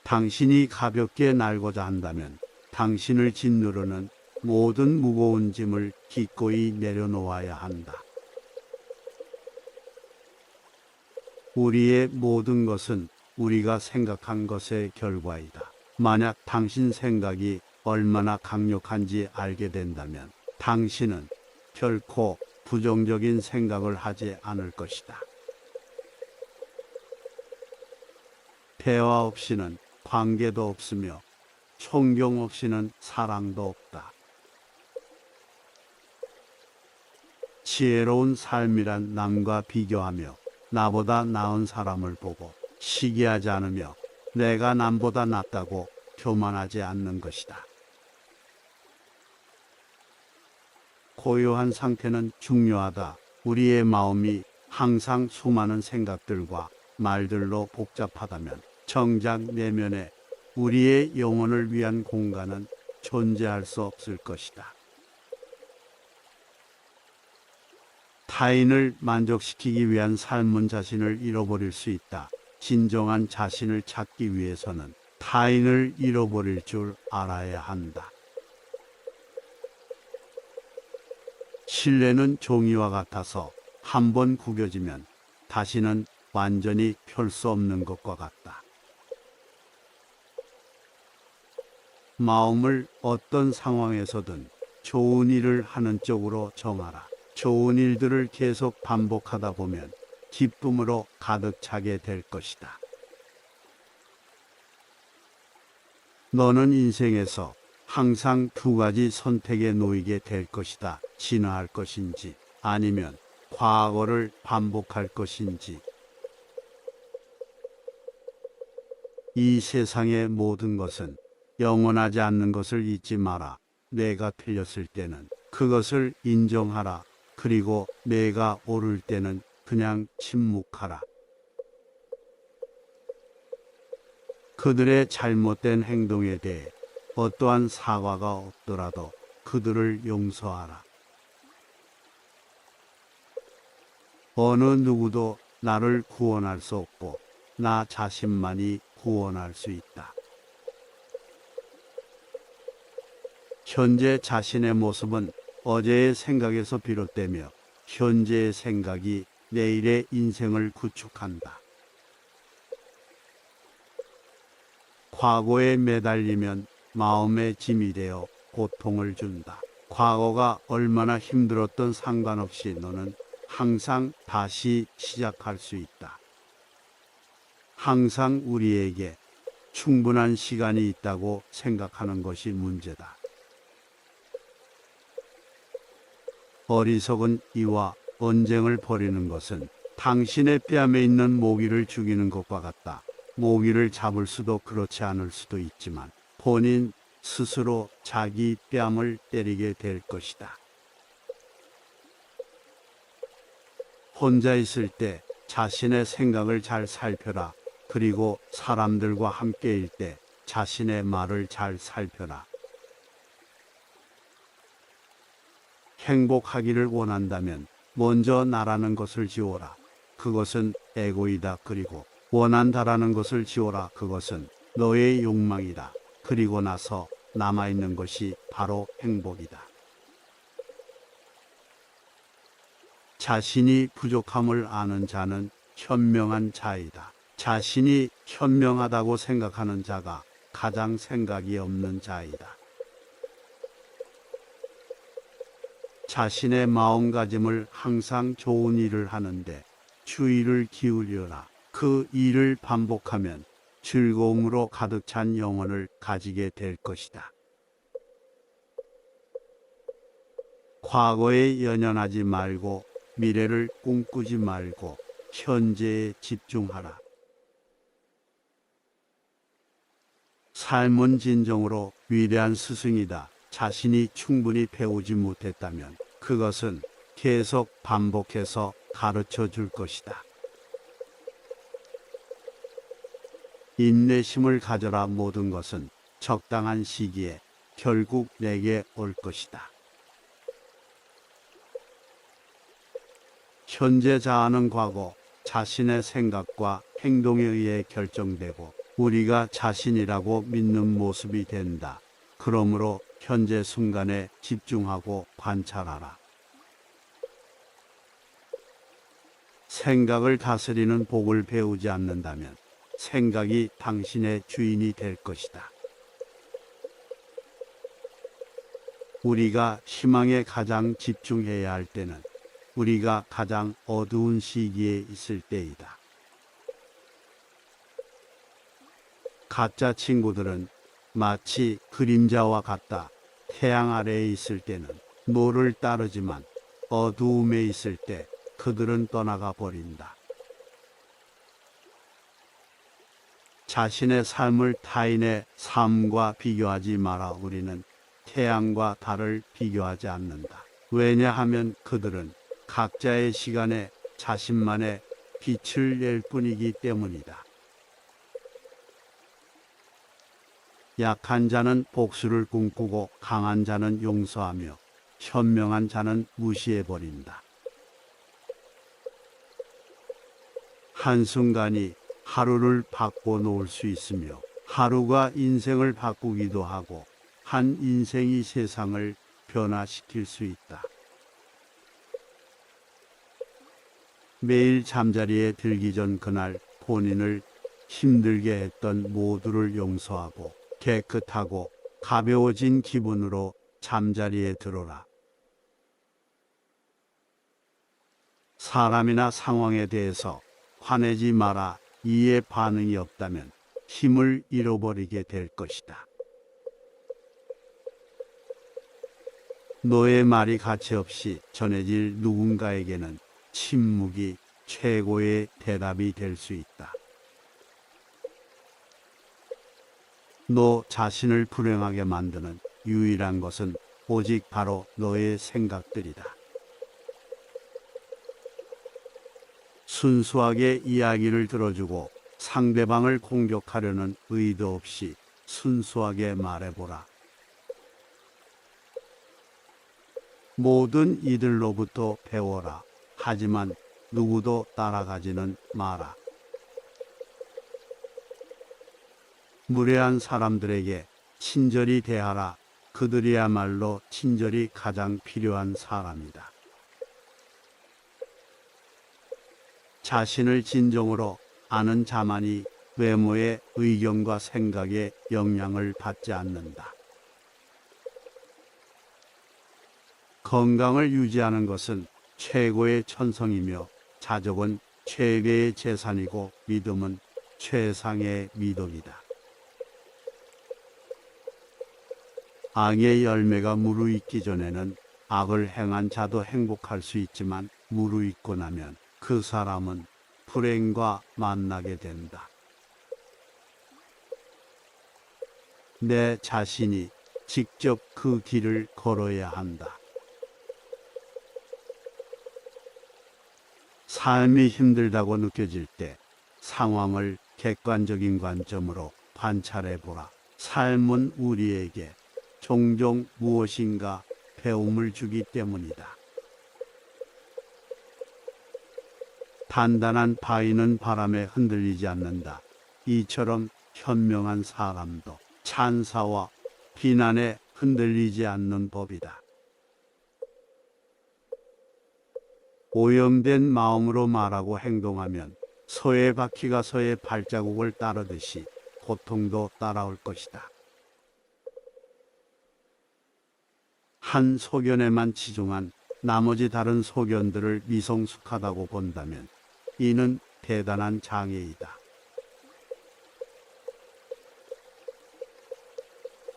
당신이 가볍게 날고자 한다면 당신을 짓누르는 모든 무거운 짐을 기꺼이 내려놓아야 한다. 우리의 모든 것은 우리가 생각한 것의 결과이다. 만약 당신 생각이 얼마나 강력한지 알게 된다면 당신은 결코 부정적인 생각을 하지 않을 것이다. 대화 없이는 관계도 없으며 존경 없이는 사랑도 없다. 지혜로운 삶이란 남과 비교하며 나보다 나은 사람을 보고 시기하지 않으며 내가 남보다 낫다고 교만하지 않는 것이다. 고요한 상태는 중요하다. 우리의 마음이 항상 수많은 생각들과 말들로 복잡하다면 정작 내면에 우리의 영혼을 위한 공간은 존재할 수 없을 것이다. 타인을 만족시키기 위한 삶은 자신을 잃어버릴 수 있다. 진정한 자신을 찾기 위해서는 타인을 잃어버릴 줄 알아야 한다. 신뢰는 종이와 같아서 한번 구겨지면 다시는 완전히 펼 수 없는 것과 같다. 마음을 어떤 상황에서든 좋은 일을 하는 쪽으로 정하라. 좋은 일들을 계속 반복하다 보면 기쁨으로 가득 차게 될 것이다. 너는 인생에서 항상 두 가지 선택에 놓이게 될 것이다. 진화할 것인지 아니면 과거를 반복할 것인지. 이 세상의 모든 것은 영원하지 않는 것을 잊지 마라. 내가 틀렸을 때는 그것을 인정하라. 그리고 내가 옳을 때는 그냥 침묵하라. 그들의 잘못된 행동에 대해 어떠한 사과가 없더라도 그들을 용서하라. 어느 누구도 나를 구원할 수 없고 나 자신만이 구원할 수 있다. 현재 자신의 모습은 어제의 생각에서 비롯되며 현재의 생각이 내일의 인생을 구축한다. 과거에 매달리면 마음의 짐이 되어 고통을 준다. 과거가 얼마나 힘들었던 상관없이 너는 항상 다시 시작할 수 있다. 항상 우리에게 충분한 시간이 있다고 생각하는 것이 문제다. 어리석은 이와 언쟁을 벌이는 것은 당신의 뺨에 있는 모기를 죽이는 것과 같다. 모기를 잡을 수도 그렇지 않을 수도 있지만 본인 스스로 자기 뺨을 때리게 될 것이다. 혼자 있을 때 자신의 생각을 잘 살펴라. 그리고 사람들과 함께일 때 자신의 말을 잘 살펴라. 행복하기를 원한다면 먼저 나라는 것을 지워라. 그것은 에고이다. 그리고 원한다라는 것을 지워라. 그것은 너의 욕망이다. 그리고 나서 남아있는 것이 바로 행복이다. 자신이 부족함을 아는 자는 현명한 자이다. 자신이 현명하다고 생각하는 자가 가장 생각이 없는 자이다. 자신의 마음가짐을 항상 좋은 일을 하는데 주의를 기울여라. 그 일을 반복하면 즐거움으로 가득 찬 영혼을 가지게 될 것이다. 과거에 연연하지 말고 미래를 꿈꾸지 말고 현재에 집중하라. 삶은 진정으로 위대한 스승이다. 자신이 충분히 배우지 못했다면 그것은 계속 반복해서 가르쳐 줄 것이다. 인내심을 가져라. 모든 것은 적당한 시기에 결국 내게 올 것이다. 현재 자아는 과거, 자신의 생각과 행동에 의해 결정되고 우리가 자신이라고 믿는 모습이 된다. 그러므로 현재 순간에 집중하고 관찰하라. 생각을 다스리는 복을 배우지 않는다면 생각이 당신의 주인이 될 것이다. 우리가 희망에 가장 집중해야 할 때는 우리가 가장 어두운 시기에 있을 때이다. 가짜 친구들은 마치 그림자와 같다. 태양 아래에 있을 때는 노를 따르지만 어두움에 있을 때 그들은 떠나가 버린다. 자신의 삶을 타인의 삶과 비교하지 마라. 우리는 태양과 달을 비교하지 않는다. 왜냐하면 그들은 각자의 시간에 자신만의 빛을 낼 뿐이기 때문이다. 약한 자는 복수를 꿈꾸고 강한 자는 용서하며 현명한 자는 무시해버린다. 한순간이 하루를 바꿔 놓을 수 있으며 하루가 인생을 바꾸기도 하고 한 인생이 세상을 변화시킬 수 있다. 매일 잠자리에 들기 전 그날 본인을 힘들게 했던 모두를 용서하고 깨끗하고 가벼워진 기분으로 잠자리에 들어라. 사람이나 상황에 대해서 화내지 마라. 이에 반응이 없다면 힘을 잃어버리게 될 것이다. 너의 말이 가치 없이 전해질 누군가에게는 침묵이 최고의 대답이 될 수 있다. 너 자신을 불행하게 만드는 유일한 것은 오직 바로 너의 생각들이다. 순수하게 이야기를 들어주고 상대방을 공격하려는 의도 없이 순수하게 말해보라. 모든 이들로부터 배워라. 하지만 누구도 따라가지는 마라. 무례한 사람들에게 친절히 대하라. 그들이야말로 친절이 가장 필요한 사람이다. 자신을 진정으로 아는 자만이 외모의 의견과 생각에 영향을 받지 않는다. 건강을 유지하는 것은 최고의 천성이며 자족은 최대의 재산이고 믿음은 최상의 미덕이다. 악의 열매가 무르익기 전에는 악을 행한 자도 행복할 수 있지만 무르익고 나면 그 사람은 불행과 만나게 된다. 내 자신이 직접 그 길을 걸어야 한다. 삶이 힘들다고 느껴질 때 상황을 객관적인 관점으로 관찰해 보라. 삶은 우리에게 종종 무엇인가 배움을 주기 때문이다. 단단한 바위는 바람에 흔들리지 않는다. 이처럼 현명한 사람도 찬사와 비난에 흔들리지 않는 법이다. 오염된 마음으로 말하고 행동하면 소의 바퀴가 소의 발자국을 따르듯이 고통도 따라올 것이다. 한 소견에만 치중한 나머지 다른 소견들을 미성숙하다고 본다면 이는 대단한 장애이다.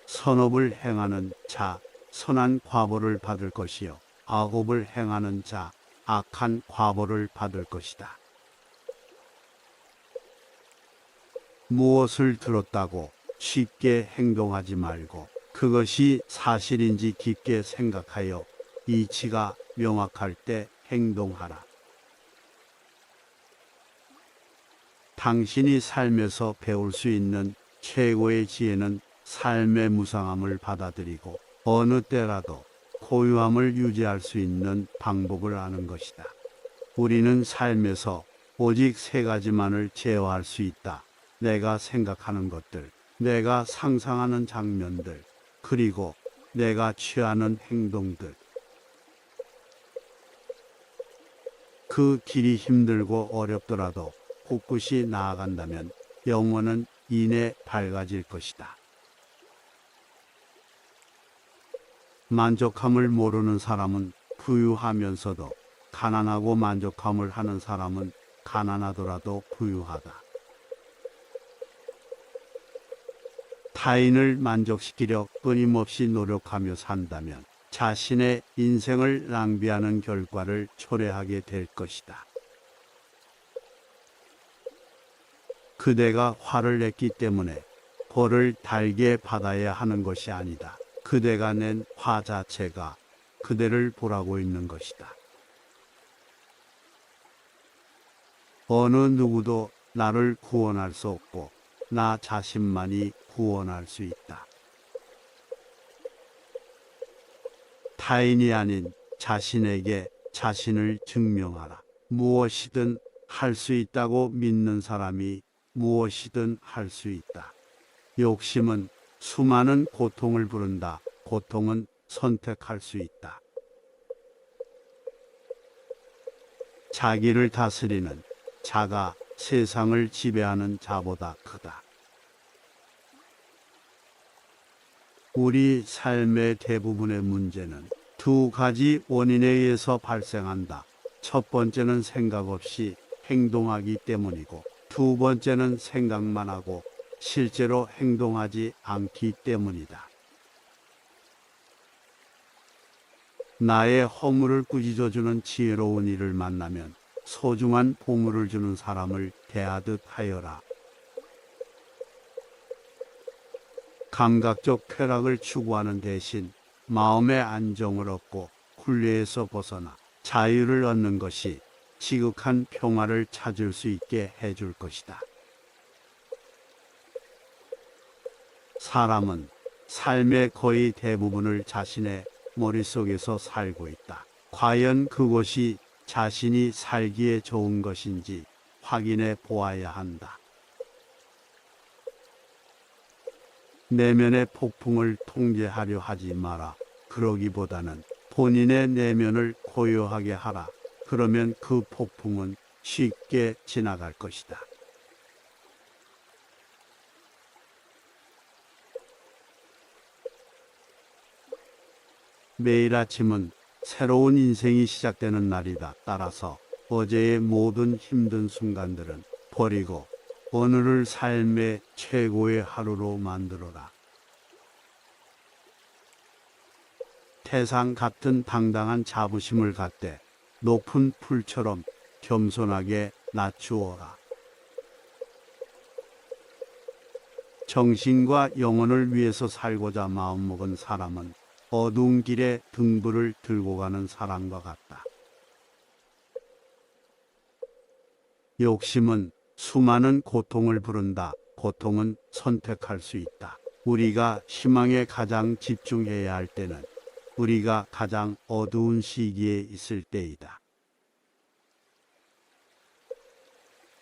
선업을 행하는 자, 선한 과보를 받을 것이요 악업을 행하는 자, 악한 과보를 받을 것이다. 무엇을 들었다고 쉽게 행동하지 말고 그것이 사실인지 깊게 생각하여 이치가 명확할 때 행동하라. 당신이 살면서 배울 수 있는 최고의 지혜는 삶의 무상함을 받아들이고 어느 때라도 고유함을 유지할 수 있는 방법을 아는 것이다. 우리는 삶에서 오직 세 가지만을 제어할 수 있다. 내가 생각하는 것들, 내가 상상하는 장면들, 그리고 내가 취하는 행동들. 그 길이 힘들고 어렵더라도 꿋꿋이 나아간다면 영혼은 이내 밝아질 것이다. 만족함을 모르는 사람은 부유하면서도 가난하고 만족함을 하는 사람은 가난하더라도 부유하다. 타인을 만족시키려 끊임없이 노력하며 산다면 자신의 인생을 낭비하는 결과를 초래하게 될 것이다. 그대가 화를 냈기 때문에 벌을 달게 받아야 하는 것이 아니다. 그대가 낸 화 자체가 그대를 보라고 있는 것이다. 어느 누구도 나를 구원할 수 없고 나 자신만이 구원할 수 있다. 타인이 아닌 자신에게 자신을 증명하라. 무엇이든 할 수 있다고 믿는 사람이 무엇이든 할 수 있다. 욕심은 수많은 고통을 부른다. 고통은 선택할 수 있다. 자기를 다스리는 자가 세상을 지배하는 자보다 크다. 우리 삶의 대부분의 문제는 두 가지 원인에 의해서 발생한다. 첫 번째는 생각 없이 행동하기 때문이고, 두 번째는 생각만 하고 실제로 행동하지 않기 때문이다. 나의 허물을 꾸짖어주는 지혜로운 이를 만나면 소중한 보물을 주는 사람을 대하듯 하여라. 감각적 쾌락을 추구하는 대신 마음의 안정을 얻고 굴레에서 벗어나 자유를 얻는 것이 지극한 평화를 찾을 수 있게 해줄 것이다. 사람은 삶의 거의 대부분을 자신의 머릿속에서 살고 있다. 과연 그것이 자신이 살기에 좋은 것인지 확인해 보아야 한다. 내면의 폭풍을 통제하려 하지 마라. 그러기보다는 본인의 내면을 고요하게 하라. 그러면 그 폭풍은 쉽게 지나갈 것이다. 매일 아침은 새로운 인생이 시작되는 날이다. 따라서 어제의 모든 힘든 순간들은 버리고 오늘을 삶의 최고의 하루로 만들어라. 태상 같은 당당한 자부심을 갖되 높은 풀처럼 겸손하게 낮추어라. 정신과 영혼을 위해서 살고자 마음먹은 사람은 어두운 길에 등불을 들고 가는 사람과 같다. 욕심은 수많은 고통을 부른다. 고통은 선택할 수 있다. 우리가 희망에 가장 집중해야 할 때는 우리가 가장 어두운 시기에 있을 때이다.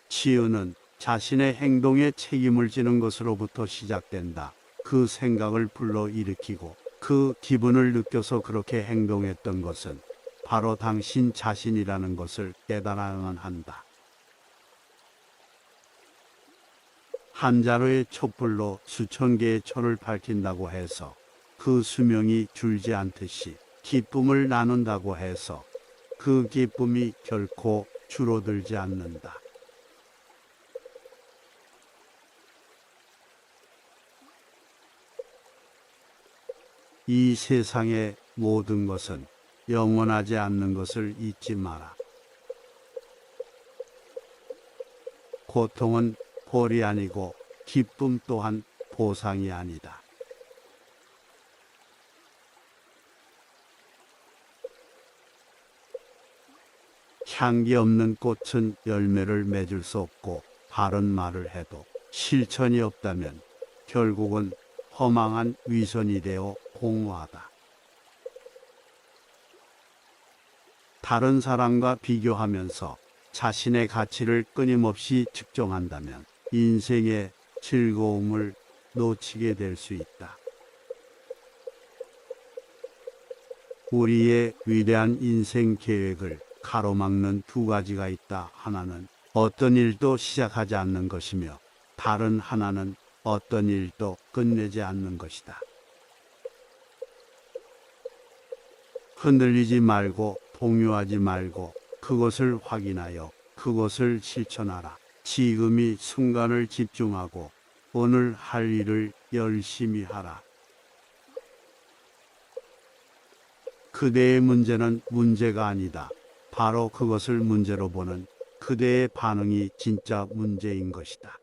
치유는 자신의 행동에 책임을 지는 것으로부터 시작된다. 그 생각을 불러일으키고 그 기분을 느껴서 그렇게 행동했던 것은 바로 당신 자신이라는 것을 깨달아야만 한다. 한 자루의 촛불로 수천 개의 천을 밝힌다고 해서 그 수명이 줄지 않듯이 기쁨을 나눈다고 해서 그 기쁨이 결코 줄어들지 않는다. 이 세상의 모든 것은 영원하지 않는 것을 잊지 마라. 고통은 벌이 아니고 기쁨 또한 보상이 아니다. 향기 없는 꽃은 열매를 맺을 수 없고 바른 말을 해도 실천이 없다면 결국은 허망한 위선이 되어 공허하다. 다른 사람과 비교하면서 자신의 가치를 끊임없이 측정한다면 인생의 즐거움을 놓치게 될 수 있다. 우리의 위대한 인생 계획을 가로막는 두 가지가 있다. 하나는 어떤 일도 시작하지 않는 것이며 다른 하나는 어떤 일도 끝내지 않는 것이다. 흔들리지 말고 동요하지 말고 그것을 확인하여 그것을 실천하라. 지금이 순간을 집중하고 오늘 할 일을 열심히 하라. 그대의 문제는 문제가 아니다. 바로 그것을 문제로 보는 그대의 반응이 진짜 문제인 것이다.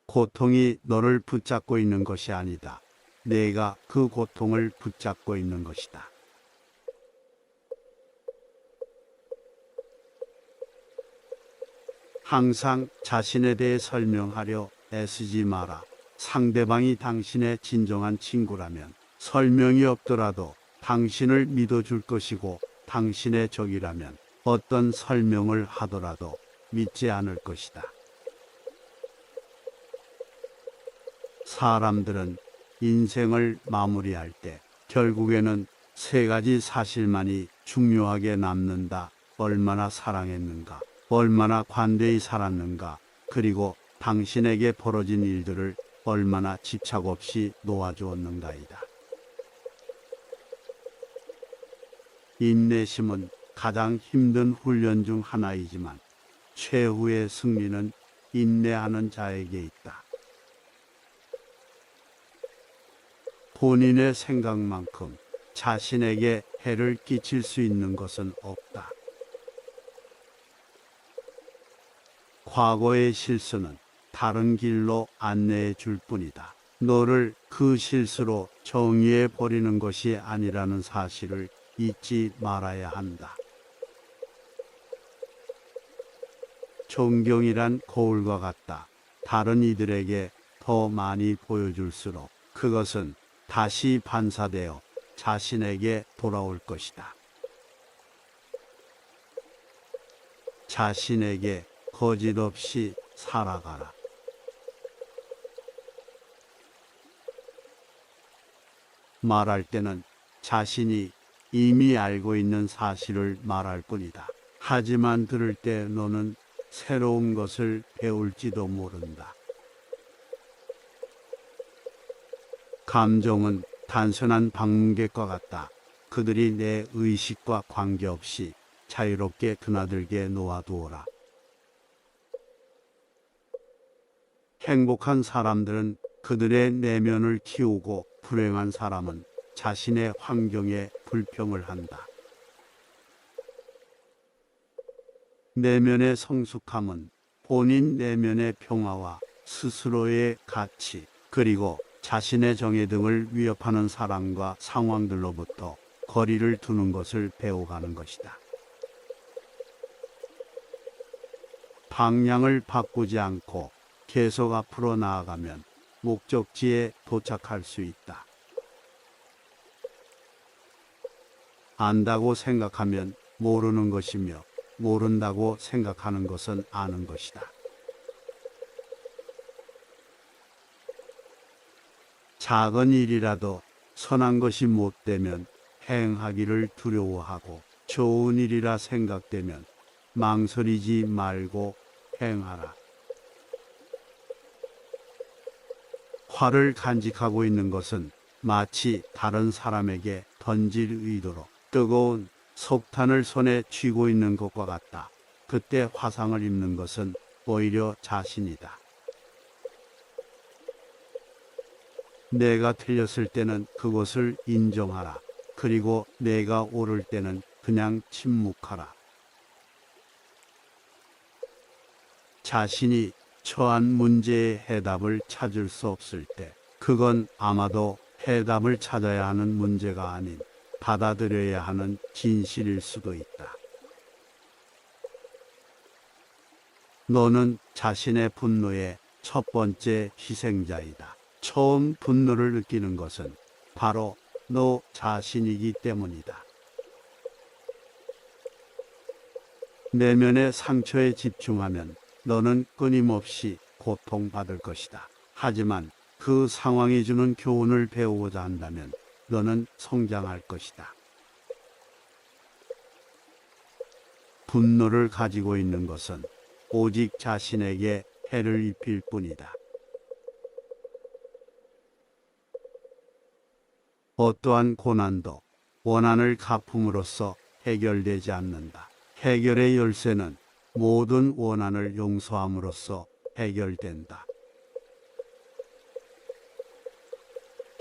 고통이 너를 붙잡고 있는 것이 아니다. 내가 그 고통을 붙잡고 있는 것이다. 항상 자신에 대해 설명하려 애쓰지 마라. 상대방이 당신의 진정한 친구라면 설명이 없더라도 당신을 믿어줄 것이고 당신의 적이라면 어떤 설명을 하더라도 믿지 않을 것이다. 사람들은 인생을 마무리할 때 결국에는 세 가지 사실만이 중요하게 남는다. 얼마나 사랑했는가, 얼마나 관대히 살았는가, 그리고 당신에게 벌어진 일들을 얼마나 집착 없이 놓아주었는가이다. 인내심은 가장 힘든 훈련 중 하나이지만 최후의 승리는 인내하는 자에게 있다. 본인의 생각만큼 자신에게 해를 끼칠 수 있는 것은 없다. 과거의 실수는 다른 길로 안내해 줄 뿐이다. 너를 그 실수로 정의해 버리는 것이 아니라는 사실을 잊지 말아야 한다. 존경이란 거울과 같다. 다른 이들에게 더 많이 보여줄수록 그것은 다시 반사되어 자신에게 돌아올 것이다. 자신에게 거짓 없이 살아가라. 말할 때는 자신이 이미 알고 있는 사실을 말할 뿐이다. 하지만 들을 때 너는 새로운 것을 배울지도 모른다. 감정은 단순한 방문객과 같다. 그들이 내 의식과 관계없이 자유롭게 드나들게 놓아두어라. 행복한 사람들은 그들의 내면을 키우고 불행한 사람은 자신의 환경에 불평을 한다. 내면의 성숙함은 본인 내면의 평화와 스스로의 가치, 그리고 자신의 정의 등을 위협하는 사람과 상황들로부터 거리를 두는 것을 배워가는 것이다. 방향을 바꾸지 않고 계속 앞으로 나아가면 목적지에 도착할 수 있다. 안다고 생각하면 모르는 것이며 모른다고 생각하는 것은 아는 것이다. 작은 일이라도 선한 것이 못되면 행하기를 두려워하고 좋은 일이라 생각되면 망설이지 말고 행하라. 화를 간직하고 있는 것은 마치 다른 사람에게 던질 의도로 뜨거운 석탄을 손에 쥐고 있는 것과 같다. 그때 화상을 입는 것은 오히려 자신이다. 내가 틀렸을 때는 그것을 인정하라. 그리고 내가 옳을 때는 그냥 침묵하라. 자신이 처한 문제의 해답을 찾을 수 없을 때, 그건 아마도 해답을 찾아야 하는 문제가 아닌 받아들여야 하는 진실일 수도 있다. 너는 자신의 분노의 첫 번째 희생자이다. 처음 분노를 느끼는 것은 바로 너 자신이기 때문이다. 내면의 상처에 집중하면 너는 끊임없이 고통받을 것이다. 하지만 그 상황이 주는 교훈을 배우고자 한다면 너는 성장할 것이다. 분노를 가지고 있는 것은 오직 자신에게 해를 입힐 뿐이다. 어떠한 고난도 원한을 갚음으로써 해결되지 않는다. 해결의 열쇠는 모든 원한을 용서함으로써 해결된다.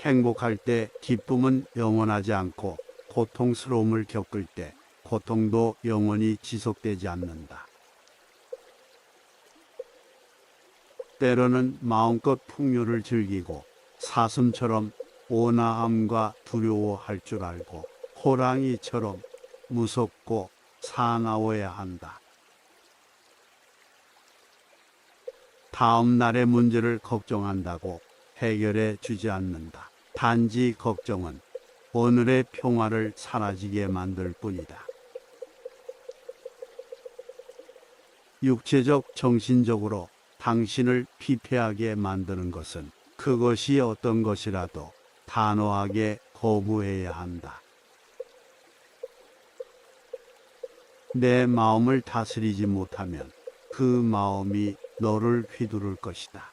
행복할 때 기쁨은 영원하지 않고 고통스러움을 겪을 때 고통도 영원히 지속되지 않는다. 때로는 마음껏 풍요를 즐기고 사슴처럼 온화함과 두려워할 줄 알고 호랑이처럼 무섭고 사나워야 한다. 다음 날의 문제를 걱정한다고 해결해 주지 않는다. 단지 걱정은 오늘의 평화를 사라지게 만들 뿐이다. 육체적, 정신적으로 당신을 피폐하게 만드는 것은 그것이 어떤 것이라도 단호하게 거부해야 한다. 내 마음을 다스리지 못하면 그 마음이 너를 휘두를 것이다.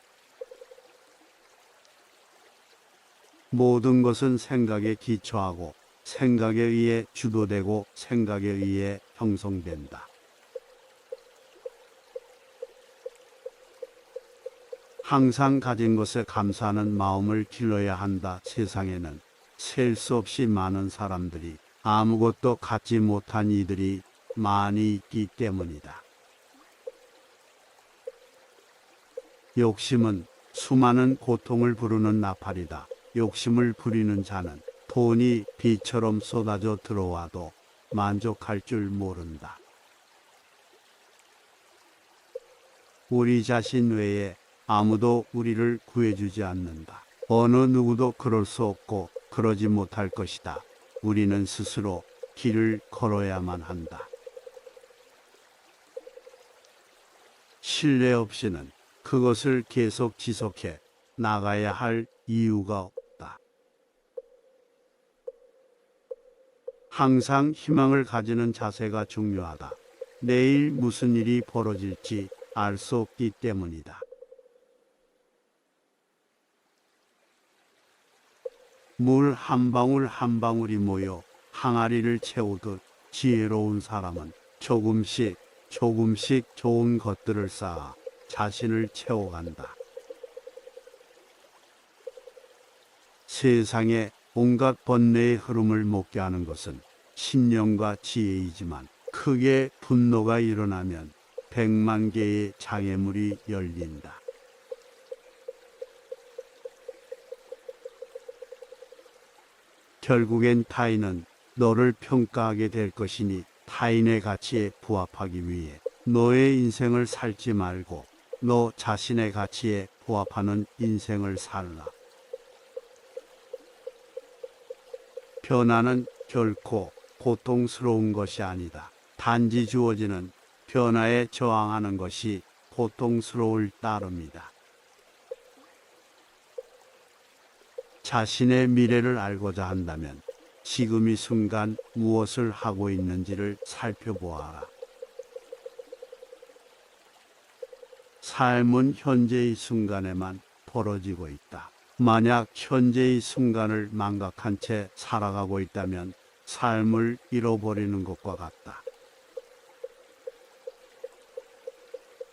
모든 것은 생각에 기초하고 생각에 의해 주도되고 생각에 의해 형성된다. 항상 가진 것에 감사하는 마음을 길러야 한다. 세상에는 셀 수 없이 많은 사람들이 아무것도 갖지 못한 이들이 많이 있기 때문이다. 욕심은 수많은 고통을 부르는 나팔이다. 욕심을 부리는 자는 돈이 비처럼 쏟아져 들어와도 만족할 줄 모른다. 우리 자신 외에 아무도 우리를 구해주지 않는다. 어느 누구도 그럴 수 없고 그러지 못할 것이다. 우리는 스스로 길을 걸어야만 한다. 신뢰 없이는 그것을 계속 지속해 나가야 할 이유가 없다. 항상 희망을 가지는 자세가 중요하다. 내일 무슨 일이 벌어질지 알 수 없기 때문이다. 물 한 방울 한 방울이 모여 항아리를 채우듯 지혜로운 사람은 조금씩 좋은 것들을 쌓아 자신을 채워간다. 세상에 온갖 번뇌의 흐름을 먹게 하는 것은 신념과 지혜이지만 크게 분노가 일어나면 100만 개의 장애물이 열린다. 결국엔 타인은 너를 평가하게 될 것이니 타인의 가치에 부합하기 위해 너의 인생을 살지 말고 너 자신의 가치에 부합하는 인생을 살라. 변화는 결코 고통스러운 것이 아니다. 단지 주어지는 변화에 저항하는 것이 고통스러울 따름이다. 자신의 미래를 알고자 한다면 지금 이 순간 무엇을 하고 있는지를 살펴보아라. 삶은 현재의 순간에만 벌어지고 있다. 만약 현재의 순간을 망각한 채 살아가고 있다면 삶을 잃어버리는 것과 같다.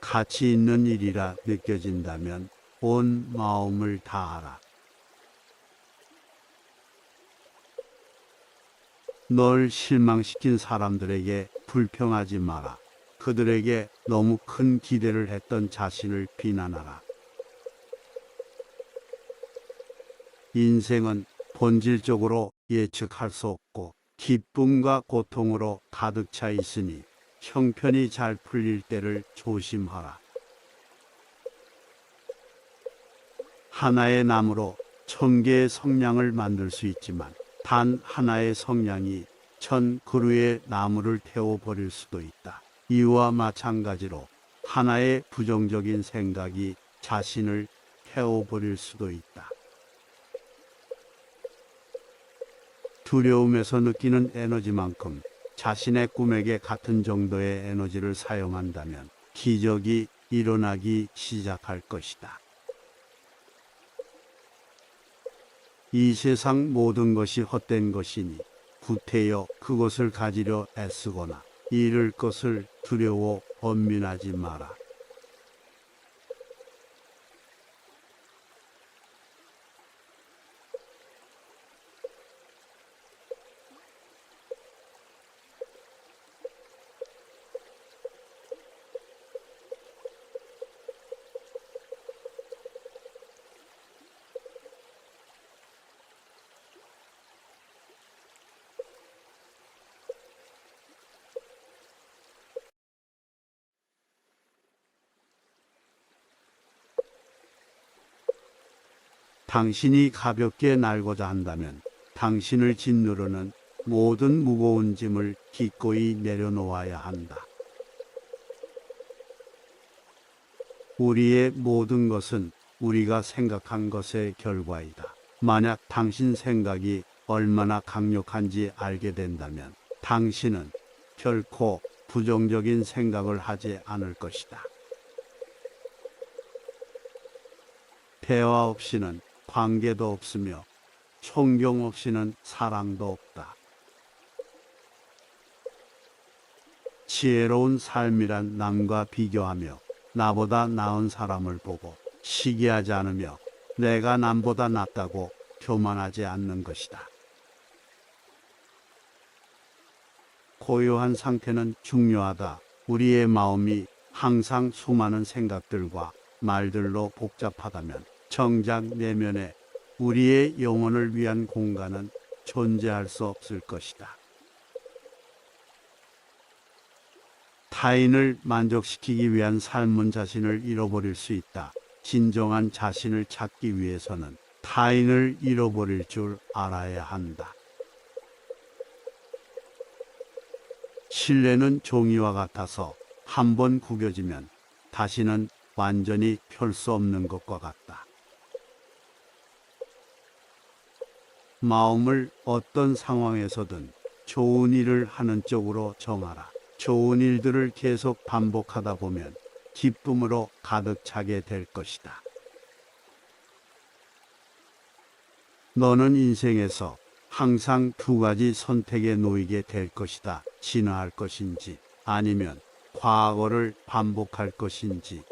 가치 있는 일이라 느껴진다면 온 마음을 다하라. 널 실망시킨 사람들에게 불평하지 마라. 그들에게 너무 큰 기대를 했던 자신을 비난하라. 인생은 본질적으로 예측할 수 없고 기쁨과 고통으로 가득 차 있으니 형편이 잘 풀릴 때를 조심하라. 하나의 나무로 1000개의 성냥을 만들 수 있지만 단 하나의 성냥이 1000 그루의 나무를 태워버릴 수도 있다. 이와 마찬가지로 하나의 부정적인 생각이 자신을 태워버릴 수도 있다. 두려움에서 느끼는 에너지만큼 자신의 꿈에게 같은 정도의 에너지를 사용한다면 기적이 일어나기 시작할 것이다. 이 세상 모든 것이 헛된 것이니 구태여 그것을 가지려 애쓰거나 잃을 것을 두려워 번민하지 마라. 당신이 가볍게 날고자 한다면 당신을 짓누르는 모든 무거운 짐을 기꺼이 내려놓아야 한다. 우리의 모든 것은 우리가 생각한 것의 결과이다. 만약 당신 생각이 얼마나 강력한지 알게 된다면 당신은 결코 부정적인 생각을 하지 않을 것이다. 대화 없이는 관계도 없으며 존경 없이는 사랑도 없다. 지혜로운 삶이란 남과 비교하며 나보다 나은 사람을 보고 시기하지 않으며 내가 남보다 낫다고 교만하지 않는 것이다. 고요한 상태는 중요하다. 우리의 마음이 항상 수많은 생각들과 말들로 복잡하다면 정작 내면에 우리의 영혼을 위한 공간은 존재할 수 없을 것이다. 타인을 만족시키기 위한 삶은 자신을 잃어버릴 수 있다. 진정한 자신을 찾기 위해서는 타인을 잃어버릴 줄 알아야 한다. 신뢰는 종이와 같아서 한번 구겨지면 다시는 완전히 펼 수 없는 것과 같다. 마음을 어떤 상황에서든 좋은 일을 하는 쪽으로 정하라. 좋은 일들을 계속 반복하다 보면 기쁨으로 가득 차게 될 것이다. 너는 인생에서 항상 두 가지 선택에 놓이게 될 것이다. 진화할 것인지 아니면 과거를 반복할 것인지.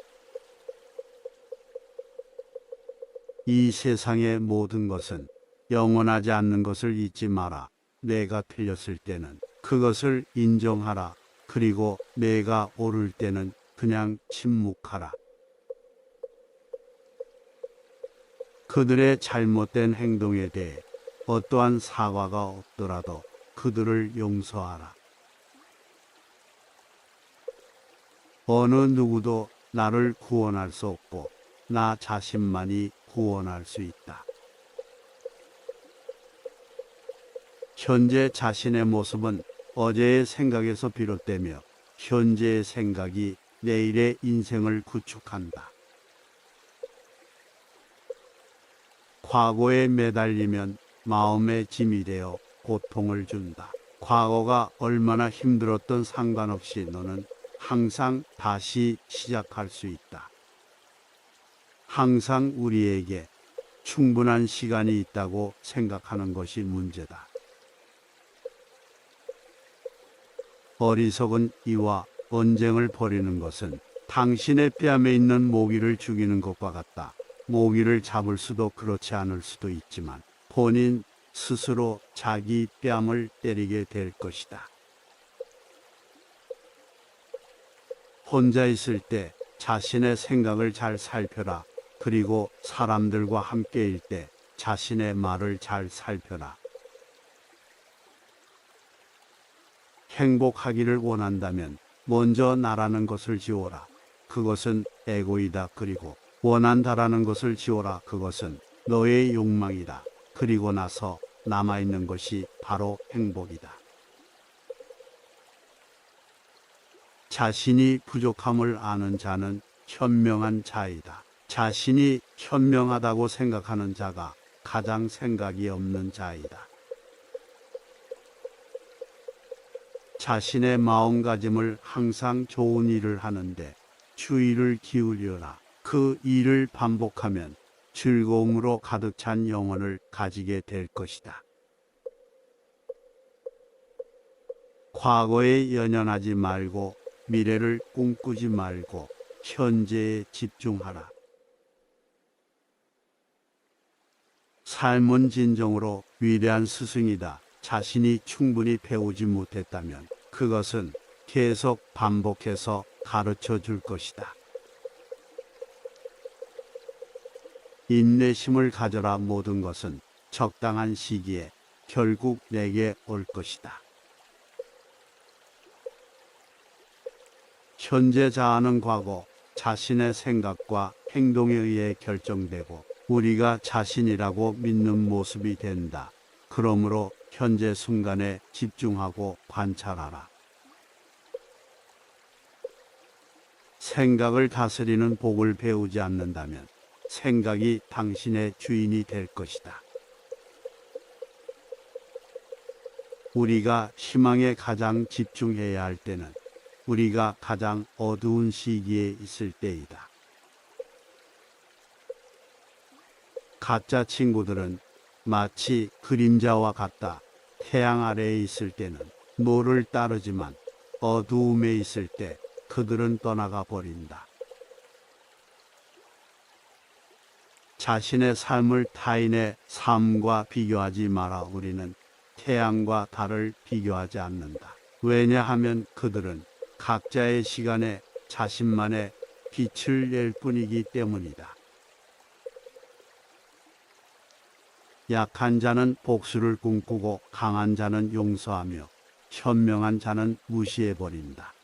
이 세상의 모든 것은 영원하지 않는 것을 잊지 마라. 내가 틀렸을 때는 그것을 인정하라. 그리고 내가 옳을 때는 그냥 침묵하라. 그들의 잘못된 행동에 대해 어떠한 사과가 없더라도 그들을 용서하라. 어느 누구도 나를 구원할 수 없고 나 자신만이 구원할 수 있다. 현재 자신의 모습은 어제의 생각에서 비롯되며 현재의 생각이 내일의 인생을 구축한다. 과거에 매달리면 마음의 짐이 되어 고통을 준다. 과거가 얼마나 힘들었던 상관없이 너는 항상 다시 시작할 수 있다. 항상 우리에게 충분한 시간이 있다고 생각하는 것이 문제다. 어리석은 이와 언쟁을 벌이는 것은 당신의 뺨에 있는 모기를 죽이는 것과 같다. 모기를 잡을 수도 그렇지 않을 수도 있지만 본인 스스로 자기 뺨을 때리게 될 것이다. 혼자 있을 때 자신의 생각을 잘 살펴라. 그리고 사람들과 함께일 때 자신의 말을 잘 살펴라. 행복하기를 원한다면 먼저 나라는 것을 지워라. 그것은 에고이다. 그리고 원한다라는 것을 지워라. 그것은 너의 욕망이다. 그리고 나서 남아있는 것이 바로 행복이다. 자신이 부족함을 아는 자는 현명한 자이다. 자신이 현명하다고 생각하는 자가 가장 생각이 없는 자이다. 자신의 마음가짐을 항상 좋은 일을 하는데 주의를 기울여라. 그 일을 반복하면 즐거움으로 가득 찬 영혼을 가지게 될 것이다. 과거에 연연하지 말고 미래를 꿈꾸지 말고 현재에 집중하라. 삶은 진정으로 위대한 스승이다. 자신이 충분히 배우지 못했다면 그것은 계속 반복해서 가르쳐 줄 것이다. 인내심을 가져라. 모든 것은 적당한 시기에 결국 내게 올 것이다. 현재 자아는 과거 자신의 생각과 행동에 의해 결정되고 우리가 자신이라고 믿는 모습이 된다. 그러므로 현재 순간에 집중하고 관찰하라. 생각을 다스리는 복을 배우지 않는다면 생각이 당신의 주인이 될 것이다. 우리가 희망에 가장 집중해야 할 때는 우리가 가장 어두운 시기에 있을 때이다. 가짜 친구들은 마치 그림자와 같다. 태양 아래에 있을 때는 노를 따르지만 어두움에 있을 때 그들은 떠나가 버린다. 자신의 삶을 타인의 삶과 비교하지 마라. 우리는 태양과 달을 비교하지 않는다. 왜냐하면 그들은 각자의 시간에 자신만의 빛을 낼 뿐이기 때문이다. 약한 자는 복수를 꿈꾸고 강한 자는 용서하며 현명한 자는 무시해버린다.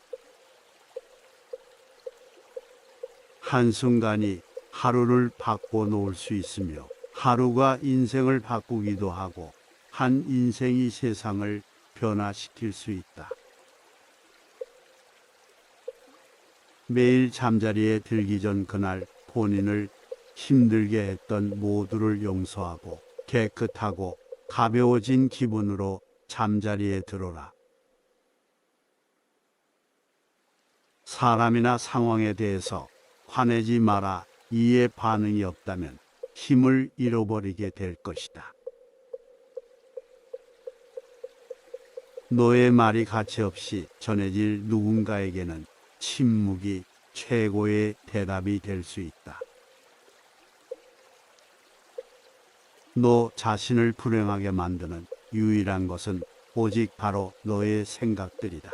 한순간이 하루를 바꿔 놓을 수 있으며 하루가 인생을 바꾸기도 하고 한 인생이 세상을 변화시킬 수 있다. 매일 잠자리에 들기 전 그날 본인을 힘들게 했던 모두를 용서하고 깨끗하고 가벼워진 기분으로 잠자리에 들어라. 사람이나 상황에 대해서 화내지 마라. 이에 반응이 없다면 힘을 잃어버리게 될 것이다. 너의 말이 가치없이 전해질 누군가에게는 침묵이 최고의 대답이 될 수 있다. 너 자신을 불행하게 만드는 유일한 것은 오직 바로 너의 생각들이다.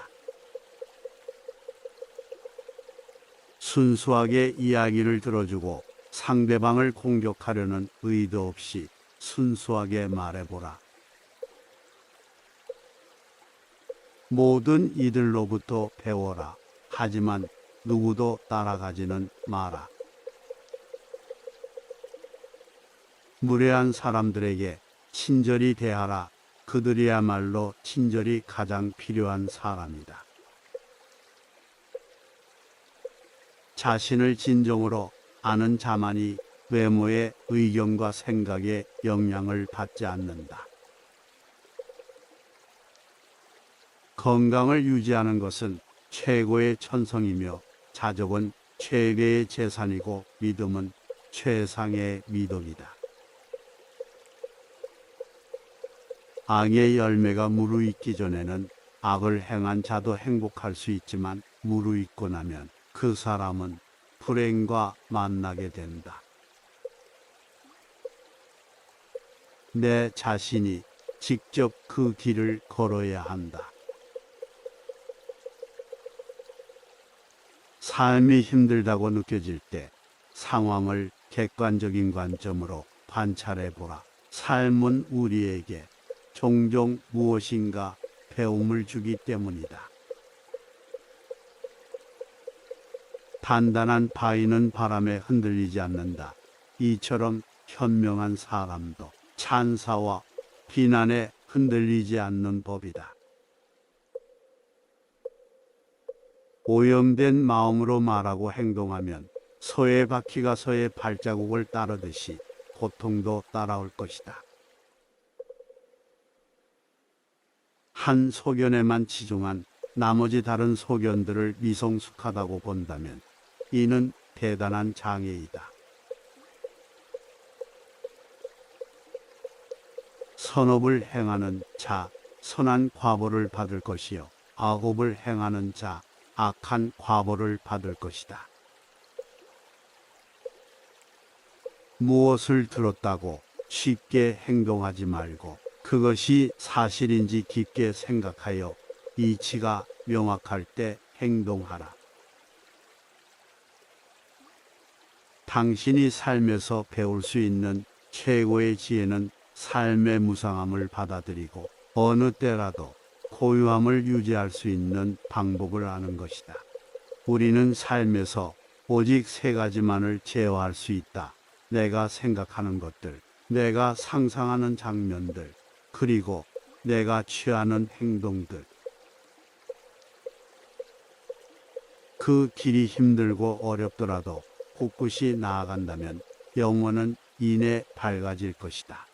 순수하게 이야기를 들어주고 상대방을 공격하려는 의도 없이 순수하게 말해보라. 모든 이들로부터 배워라. 하지만 누구도 따라가지는 마라. 무례한 사람들에게 친절히 대하라. 그들이야말로 친절이 가장 필요한 사람이다. 자신을 진정으로 아는 자만이 외모의 의견과 생각에 영향을 받지 않는다. 건강을 유지하는 것은 최고의 천성이며 자족은 최대의 재산이고 믿음은 최상의 미덕이다. 악의 열매가 무르익기 전에는 악을 행한 자도 행복할 수 있지만 무르익고 나면 그 사람은 불행과 만나게 된다. 내 자신이 직접 그 길을 걸어야 한다. 삶이 힘들다고 느껴질 때 상황을 객관적인 관점으로 관찰해 보라. 삶은 우리에게 종종 무엇인가 배움을 주기 때문이다. 단단한 바위는 바람에 흔들리지 않는다. 이처럼 현명한 사람도 찬사와 비난에 흔들리지 않는 법이다. 오염된 마음으로 말하고 행동하면 소의 바퀴가 소의 발자국을 따르듯이 고통도 따라올 것이다. 한 소견에만 치중한 나머지 다른 소견들을 미성숙하다고 본다면 이는 대단한 장애이다. 선업을 행하는 자, 선한 과보를 받을 것이요 악업을 행하는 자, 악한 과보를 받을 것이다. 무엇을 들었다고 쉽게 행동하지 말고 그것이 사실인지 깊게 생각하여 이치가 명확할 때 행동하라. 당신이 삶에서 배울 수 있는 최고의 지혜는 삶의 무상함을 받아들이고 어느 때라도 고유함을 유지할 수 있는 방법을 아는 것이다. 우리는 삶에서 오직 세 가지만을 제어할 수 있다. 내가 생각하는 것들, 내가 상상하는 장면들, 그리고 내가 취하는 행동들. 그 길이 힘들고 어렵더라도 꿋꿋이 나아간다면 영혼은 이내 밝아질 것이다.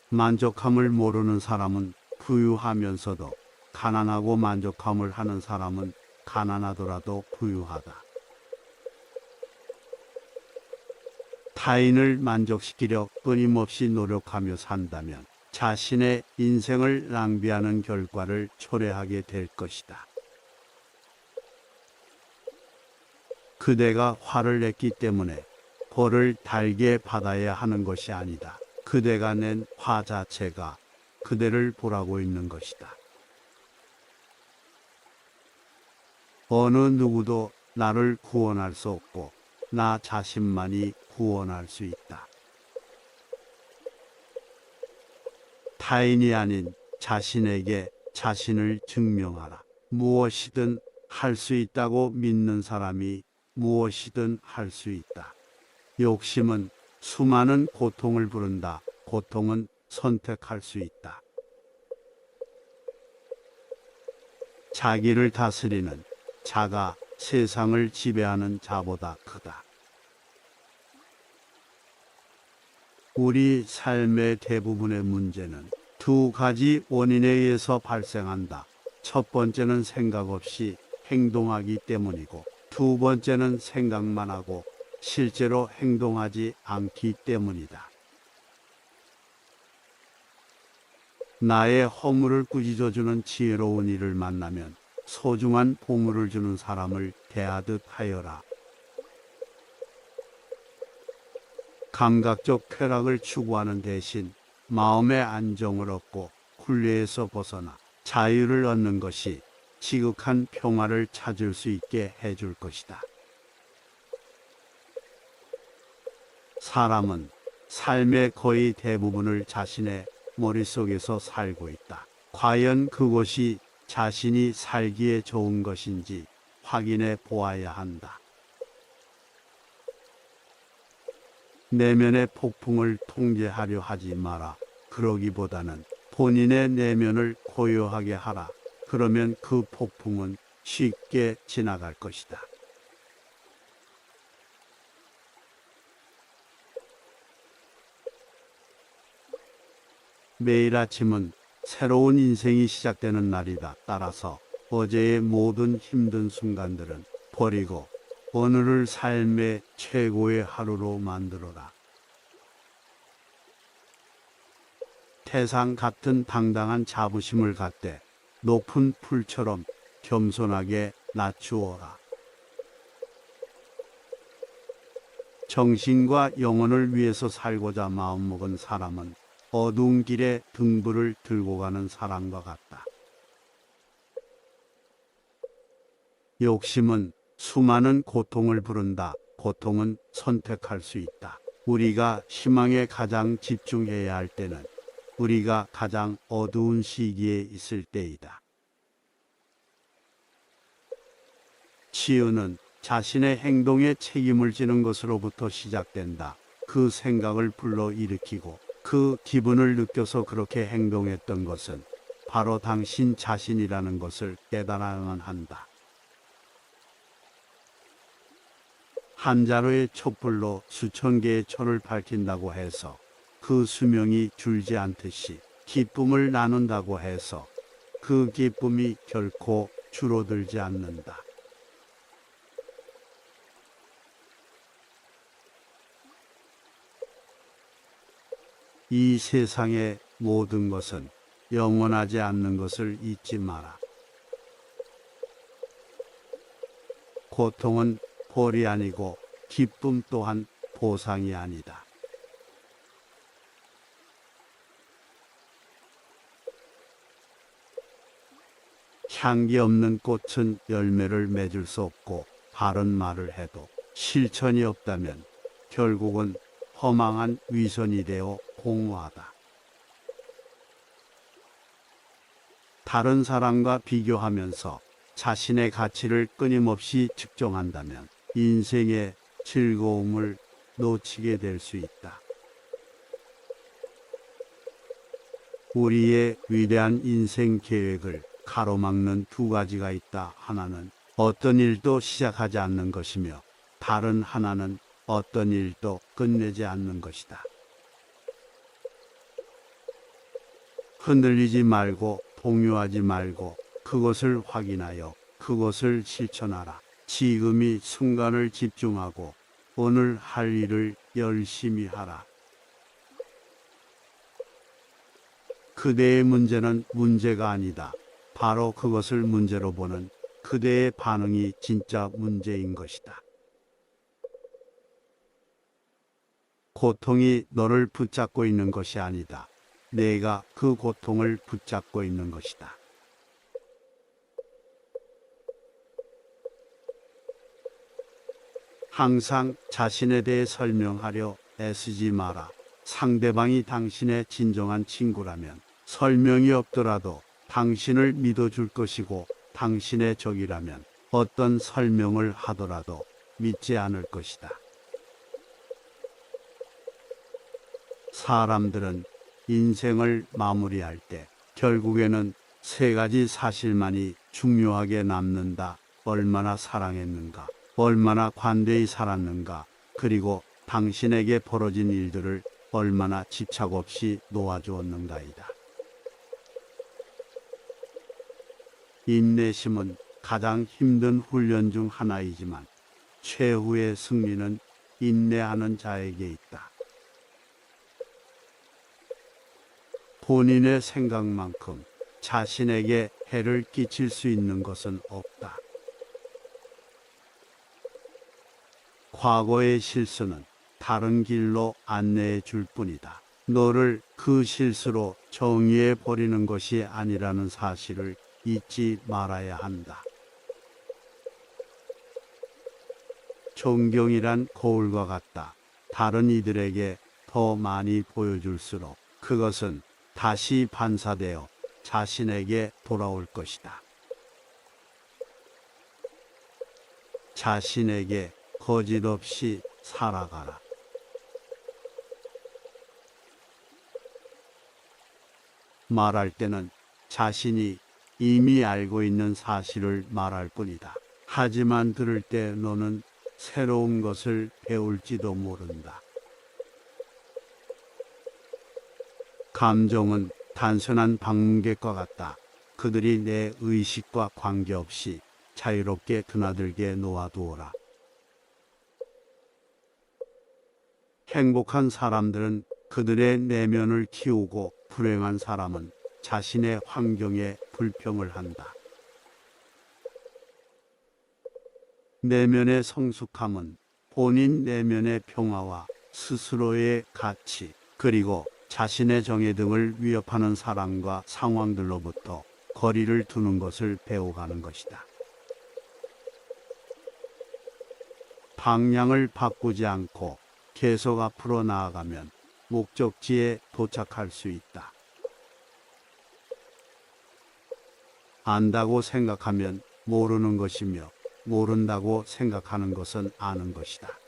만족함을 모르는 사람은 부유하면서도 가난하고 만족함을 하는 사람은 가난하더라도 부유하다. 타인을 만족시키려 끊임없이 노력하며 산다면 자신의 인생을 낭비하는 결과를 초래하게 될 것이다. 그대가 화를 냈기 때문에 벌을 달게 받아야 하는 것이 아니다. 그대가 낸 화 자체가 그대를 보라고 있는 것이다. 어느 누구도 나를 구원할 수 없고 나 자신만이 구원할 수 있다. 타인이 아닌 자신에게 자신을 증명하라. 무엇이든 할 수 있다고 믿는 사람이 무엇이든 할 수 있다. 욕심은 수많은 고통을 부른다. 고통은 선택할 수 있다. 자기를 다스리는 자가 세상을 지배하는 자보다 크다. 우리 삶의 대부분의 문제는 두 가지 원인에 의해서 발생한다. 첫 번째는 생각 없이 행동하기 때문이고 두 번째는 생각만 하고 실제로 행동하지 않기 때문이다. 나의 허물을 꾸짖어주는 지혜로운 이를 만나면 소중한 보물을 주는 사람을 대하듯 하여라. 감각적 쾌락을 추구하는 대신 마음의 안정을 얻고 굴레에서 벗어나 자유를 얻는 것이 지극한 평화를 찾을 수 있게 해줄 것이다. 사람은 삶의 거의 대부분을 자신의 머릿속에서 살고 있다. 과연 그것이 자신이 살기에 좋은 것인지 확인해 보아야 한다. 내면의 폭풍을 통제하려 하지 마라. 그러기보다는 본인의 내면을 고요하게 하라. 그러면 그 폭풍은 쉽게 지나갈 것이다. 매일 아침은 새로운 인생이 시작되는 날이다. 따라서 어제의 모든 힘든 순간들은 버리고 오늘을 삶의 최고의 하루로 만들어라. 태상 같은 당당한 자부심을 갖되 높은 풀처럼 겸손하게 낮추어라. 정신과 영혼을 위해서 살고자 마음먹은 사람은 어두운 길에 등불을 들고 가는 사람과 같다. 욕심은 수많은 고통을 부른다. 고통은 선택할 수 있다. 우리가 희망에 가장 집중해야 할 때는 우리가 가장 어두운 시기에 있을 때이다. 치유는 자신의 행동에 책임을 지는 것으로부터 시작된다. 그 생각을 불러일으키고 그 기분을 느껴서 그렇게 행동했던 것은 바로 당신 자신이라는 것을 깨달아야만 한다. 한 자루의 촛불로 수천 개의 천을 밝힌다고 해서 그 수명이 줄지 않듯이 기쁨을 나눈다고 해서 그 기쁨이 결코 줄어들지 않는다. 이 세상의 모든 것은 영원하지 않는 것을 잊지 마라. 고통은 벌이 아니고 기쁨 또한 보상이 아니다. 향기 없는 꽃은 열매를 맺을 수 없고 바른 말을 해도 실천이 없다면 결국은 허망한 위선이 되어 공허하다. 다른 사람과 비교하면서 자신의 가치를 끊임없이 측정한다면 인생의 즐거움을 놓치게 될 수 있다. 우리의 위대한 인생 계획을 가로막는 두 가지가 있다. 하나는 어떤 일도 시작하지 않는 것이며 다른 하나는 어떤 일도 끝내지 않는 것이다. 흔들리지 말고 동요하지 말고 그것을 확인하여 그것을 실천하라. 지금이 순간을 집중하고 오늘 할 일을 열심히 하라. 그대의 문제는 문제가 아니다. 바로 그것을 문제로 보는 그대의 반응이 진짜 문제인 것이다. 고통이 너를 붙잡고 있는 것이 아니다. 내가 그 고통을 붙잡고 있는 것이다. 항상 자신에 대해 설명하려 애쓰지 마라. 상대방이 당신의 진정한 친구라면 설명이 없더라도 당신을 믿어줄 것이고 당신의 적이라면 어떤 설명을 하더라도 믿지 않을 것이다. 사람들은 인생을 마무리할 때 결국에는 세 가지 사실만이 중요하게 남는다. 얼마나 사랑했는가, 얼마나 관대히 살았는가, 그리고 당신에게 벌어진 일들을 얼마나 집착 없이 놓아주었는가이다. 인내심은 가장 힘든 훈련 중 하나이지만 최후의 승리는 인내하는 자에게 있다. 본인의 생각만큼 자신에게 해를 끼칠 수 있는 것은 없다. 과거의 실수는 다른 길로 안내해 줄 뿐이다. 너를 그 실수로 정의해 버리는 것이 아니라는 사실을 잊지 말아야 한다. 존경이란 거울과 같다. 다른 이들에게 더 많이 보여줄수록 그것은 다시 반사되어 자신에게 돌아올 것이다. 자신에게 거짓 없이 살아가라. 말할 때는 자신이 이미 알고 있는 사실을 말할 뿐이다. 하지만 들을 때 너는 새로운 것을 배울지도 모른다. 감정은 단순한 방문객과 같다. 그들이 내 의식과 관계없이 자유롭게 드나들게 놓아두어라. 행복한 사람들은 그들의 내면을 키우고 불행한 사람은 자신의 환경에 불평을 한다. 내면의 성숙함은 본인 내면의 평화와 스스로의 가치, 그리고 자신의 정의 등을 위협하는 사람과 상황들로부터 거리를 두는 것을 배워가는 것이다. 방향을 바꾸지 않고 계속 앞으로 나아가면 목적지에 도착할 수 있다. 안다고 생각하면 모르는 것이며 모른다고 생각하는 것은 아는 것이다.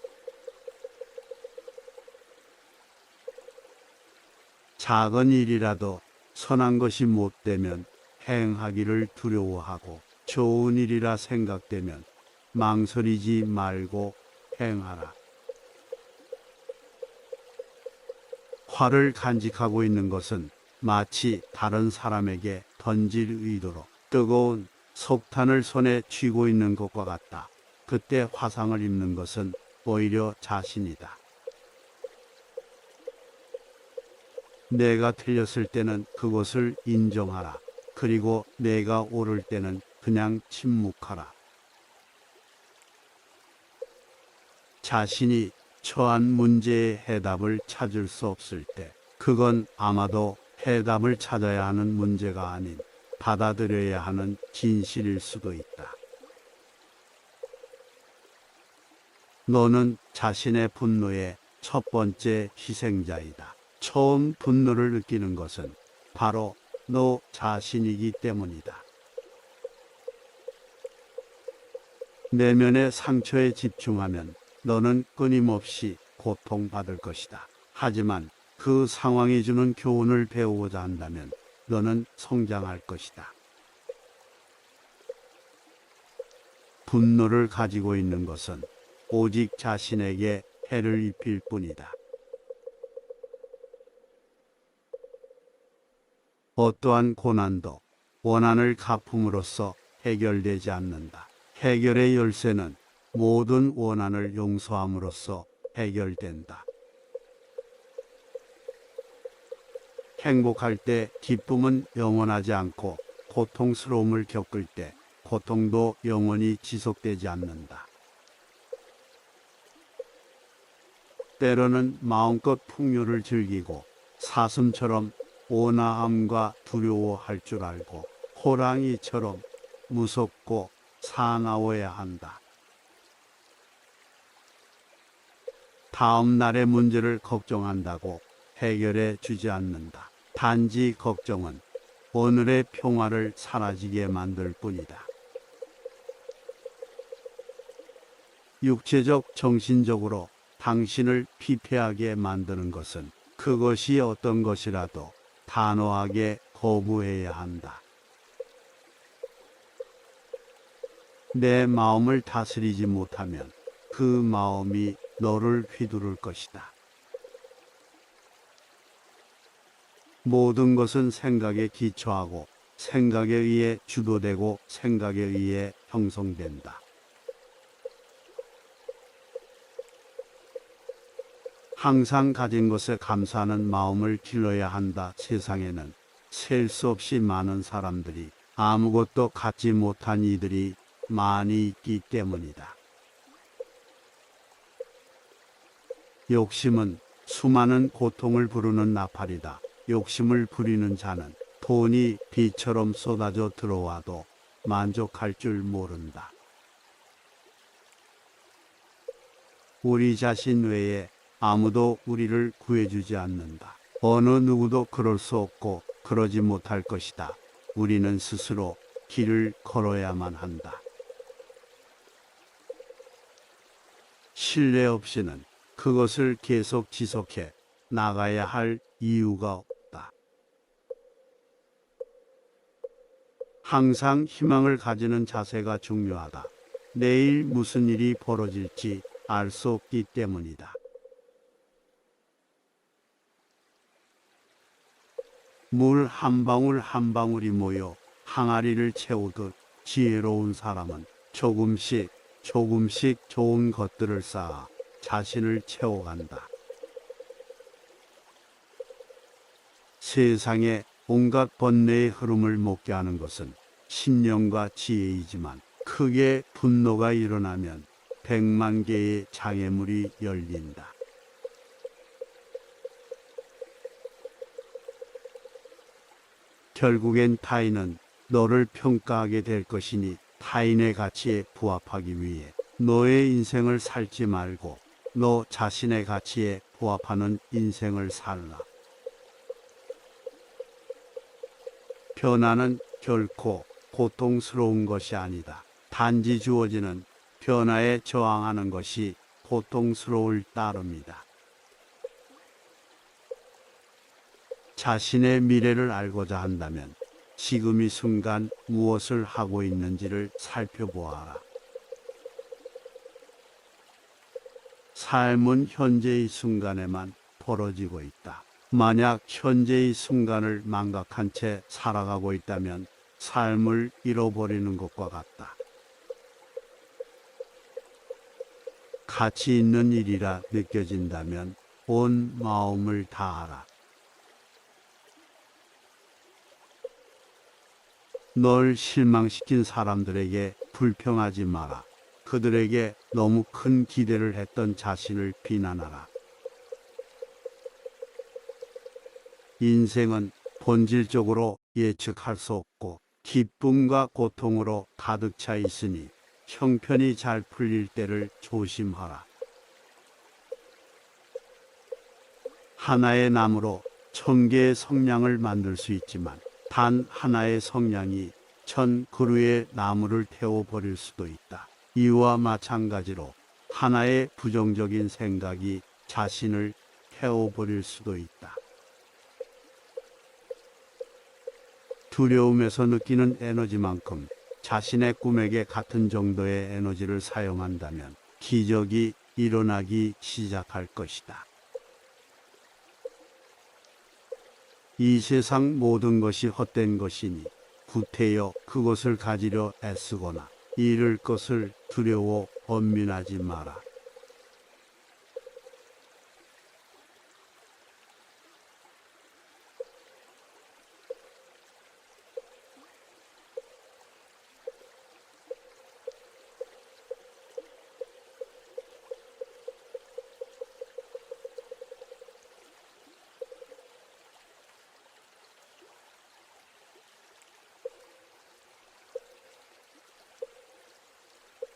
작은 일이라도 선한 것이 못되면 행하기를 두려워하고 좋은 일이라 생각되면 망설이지 말고 행하라. 화를 간직하고 있는 것은 마치 다른 사람에게 던질 의도로 뜨거운 석탄을 손에 쥐고 있는 것과 같다. 그때 화상을 입는 것은 오히려 자신이다. 내가 틀렸을 때는 그것을 인정하라. 그리고 내가 옳을 때는 그냥 침묵하라. 자신이 처한 문제의 해답을 찾을 수 없을 때, 그건 아마도 해답을 찾아야 하는 문제가 아닌 받아들여야 하는 진실일 수도 있다. 너는 자신의 분노의 첫 번째 희생자이다. 처음 분노를 느끼는 것은 바로 너 자신이기 때문이다. 내면의 상처에 집중하면 너는 끊임없이 고통받을 것이다. 하지만 그 상황이 주는 교훈을 배우고자 한다면 너는 성장할 것이다. 분노를 가지고 있는 것은 오직 자신에게 해를 입힐 뿐이다. 어떠한 고난도 원한을 갚음으로써 해결되지 않는다. 해결의 열쇠는 모든 원한을 용서함으로써 해결된다. 행복할 때 기쁨은 영원하지 않고 고통스러움을 겪을 때 고통도 영원히 지속되지 않는다. 때로는 마음껏 풍요를 즐기고 사슴처럼 온화함과 두려워할 줄 알고 호랑이처럼 무섭고 사나워야 한다. 다음 날의 문제를 걱정한다고 해결해 주지 않는다. 단지 걱정은 오늘의 평화를 사라지게 만들 뿐이다. 육체적, 정신적으로 당신을 피폐하게 만드는 것은 그것이 어떤 것이라도 단호하게 거부해야 한다. 내 마음을 다스리지 못하면 그 마음이 너를 휘두를 것이다. 모든 것은 생각에 기초하고 생각에 의해 주도되고 생각에 의해 형성된다. 항상 가진 것에 감사하는 마음을 길러야 한다. 세상에는 셀 수 없이 많은 사람들이 아무것도 갖지 못한 이들이 많이 있기 때문이다. 욕심은 수많은 고통을 부르는 나팔이다. 욕심을 부리는 자는 돈이 비처럼 쏟아져 들어와도 만족할 줄 모른다. 우리 자신 외에 아무도 우리를 구해주지 않는다. 어느 누구도 그럴 수 없고 그러지 못할 것이다. 우리는 스스로 길을 걸어야만 한다. 신뢰 없이는 그것을 계속 지속해 나가야 할 이유가 없다. 항상 희망을 가지는 자세가 중요하다. 내일 무슨 일이 벌어질지 알 수 없기 때문이다. 물 한 방울 한 방울이 모여 항아리를 채우듯 지혜로운 사람은 조금씩 좋은 것들을 쌓아 자신을 채워간다. 세상에 온갖 번뇌의 흐름을 먹게 하는 것은 신념과 지혜이지만 크게 분노가 일어나면 100만 개의 장애물이 열린다. 결국엔 타인은 너를 평가하게 될 것이니 타인의 가치에 부합하기 위해 너의 인생을 살지 말고 너 자신의 가치에 부합하는 인생을 살라. 변화는 결코 고통스러운 것이 아니다. 단지 주어지는 변화에 저항하는 것이 고통스러울 따름이다. 자신의 미래를 알고자 한다면 지금 이 순간 무엇을 하고 있는지를 살펴보아라. 삶은 현재의 순간에만 벌어지고 있다. 만약 현재의 순간을 망각한 채 살아가고 있다면 삶을 잃어버리는 것과 같다. 가치 있는 일이라 느껴진다면 온 마음을 다하라. 널 실망시킨 사람들에게 불평하지 마라. 그들에게 너무 큰 기대를 했던 자신을 비난하라. 인생은 본질적으로 예측할 수 없고 기쁨과 고통으로 가득 차 있으니 형편이 잘 풀릴 때를 조심하라. 하나의 나무로 1000개의 성냥을 만들 수 있지만 단 하나의 성냥이 1000그루의 나무를 태워버릴 수도 있다. 이와 마찬가지로 하나의 부정적인 생각이 자신을 태워버릴 수도 있다. 두려움에서 느끼는 에너지만큼 자신의 꿈에게 같은 정도의 에너지를 사용한다면 기적이 일어나기 시작할 것이다. 이 세상 모든 것이 헛된 것이니 구태여 그것을 가지려 애쓰거나 잃을 것을 두려워 번민하지 마라.